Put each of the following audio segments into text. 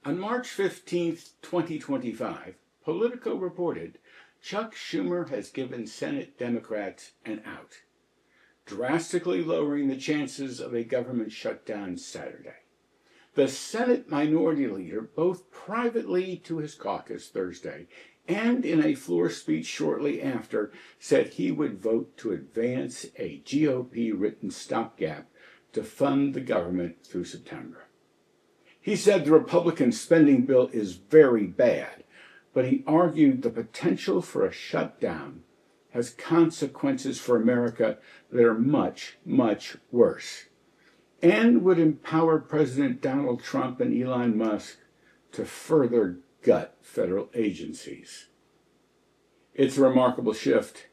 On March 15th, 2025, Politico reported Chuck Schumer has given Senate Democrats an out, drastically lowering the chances of a government shutdown Saturday. The Senate Minority Leader, both privately to his caucus Thursday and in a floor speech shortly after, said he would vote to advance a GOP-written stopgap to fund the government through September. He said the Republican spending bill is very bad, but he argued the potential for a shutdown has consequences for America that are much, much worse, and would empower President Donald Trump and Elon Musk to further gut federal agencies. It's a remarkable shift.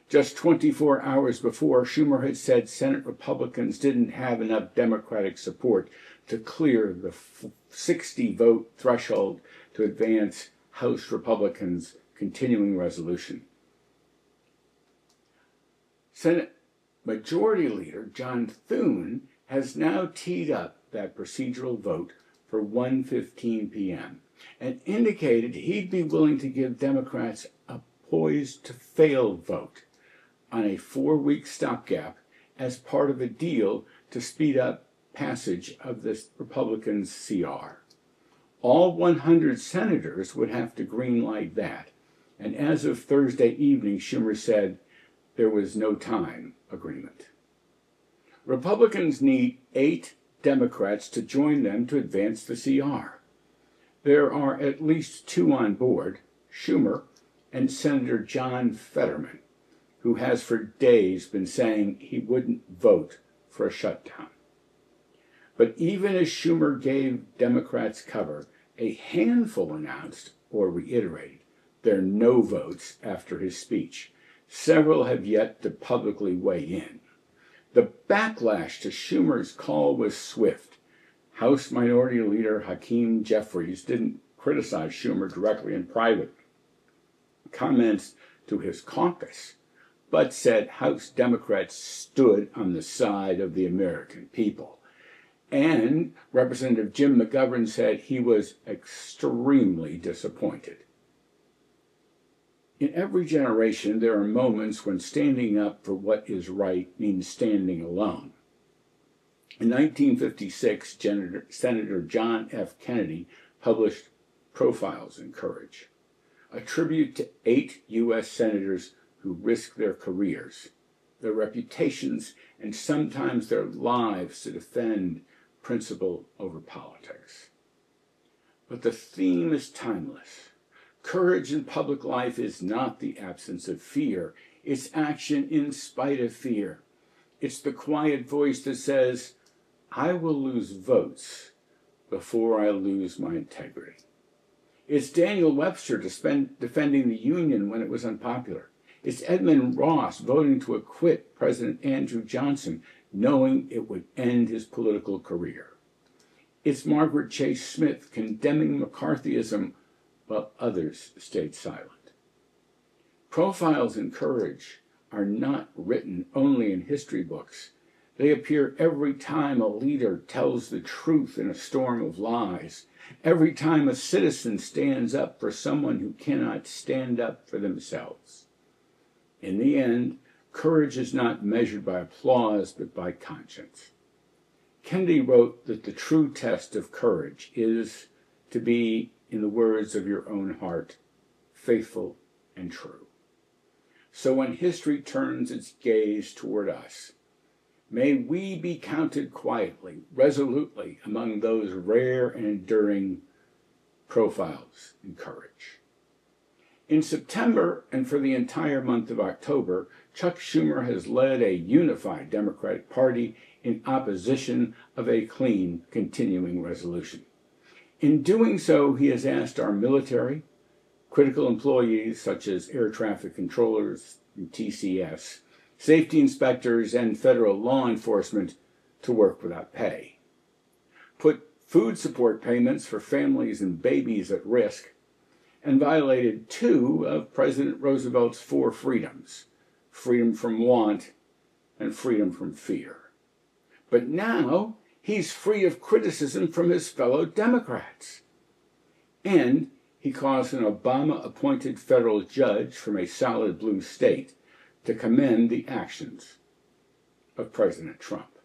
Just 24 hours before, Schumer had said Senate Republicans didn't have enough Democratic support to clear the 60-vote threshold to advance House Republicans' continuing resolution. Senate Majority Leader John Thune has now teed up that procedural vote for 1:15 p.m. and indicated he'd be willing to give Democrats a poised-to-fail vote on a 4-week stopgap as part of a deal to speed up passage of the Republicans' CR. All 100 senators would have to greenlight that, and as of Thursday evening, Schumer said there was no time agreement. Republicans need 8 Democrats to join them to advance the CR. There are at least 2 on board, Schumer and Senator John Fetterman, who has for days been saying he wouldn't vote for a shutdown. But even as Schumer gave Democrats cover, a handful announced or reiterated their no votes after his speech. Several have yet to publicly weigh in. The backlash to Schumer's call was swift. House Minority Leader Hakeem Jeffries didn't criticize Schumer directly in private comments to his caucus, but said House Democrats stood on the side of the American people. And Representative Jim McGovern said he was extremely disappointed. In every generation, there are moments when standing up for what is right means standing alone. In 1956, Senator John F. Kennedy published Profiles in Courage, a tribute to 8 U.S. senators who risked their careers, their reputations, and sometimes their lives to defend principle over politics. But the theme is timeless. Courage in public life is not the absence of fear. It's action in spite of fear. It's the quiet voice that says, I will lose votes before I lose my integrity. It's Daniel Webster defending the Union when it was unpopular. It's Edmund Ross voting to acquit President Andrew Johnson, knowing it would end his political career. It's Margaret Chase Smith condemning McCarthyism while others stayed silent. Profiles in Courage are not written only in history books. They appear every time a leader tells the truth in a storm of lies, every time a citizen stands up for someone who cannot stand up for themselves. In the end, courage is not measured by applause, but by conscience. Kennedy wrote that the true test of courage is to be, in the words of your own heart, faithful and true. So when history turns its gaze toward us, may we be counted quietly, resolutely among those rare and enduring profiles in courage. In September and for the entire month of October, Chuck Schumer has led a unified Democratic Party in opposition of a clean continuing resolution. In doing so, he has asked our military, critical employees such as air traffic controllers and TCS, safety inspectors, and federal law enforcement to work without pay, put food support payments for families and babies at risk, and violated 2 of President Roosevelt's 4 freedoms, freedom from want and freedom from fear. But now he's free of criticism from his fellow Democrats. And he caused an Obama-appointed federal judge from a solid blue state to commend the actions of President Trump.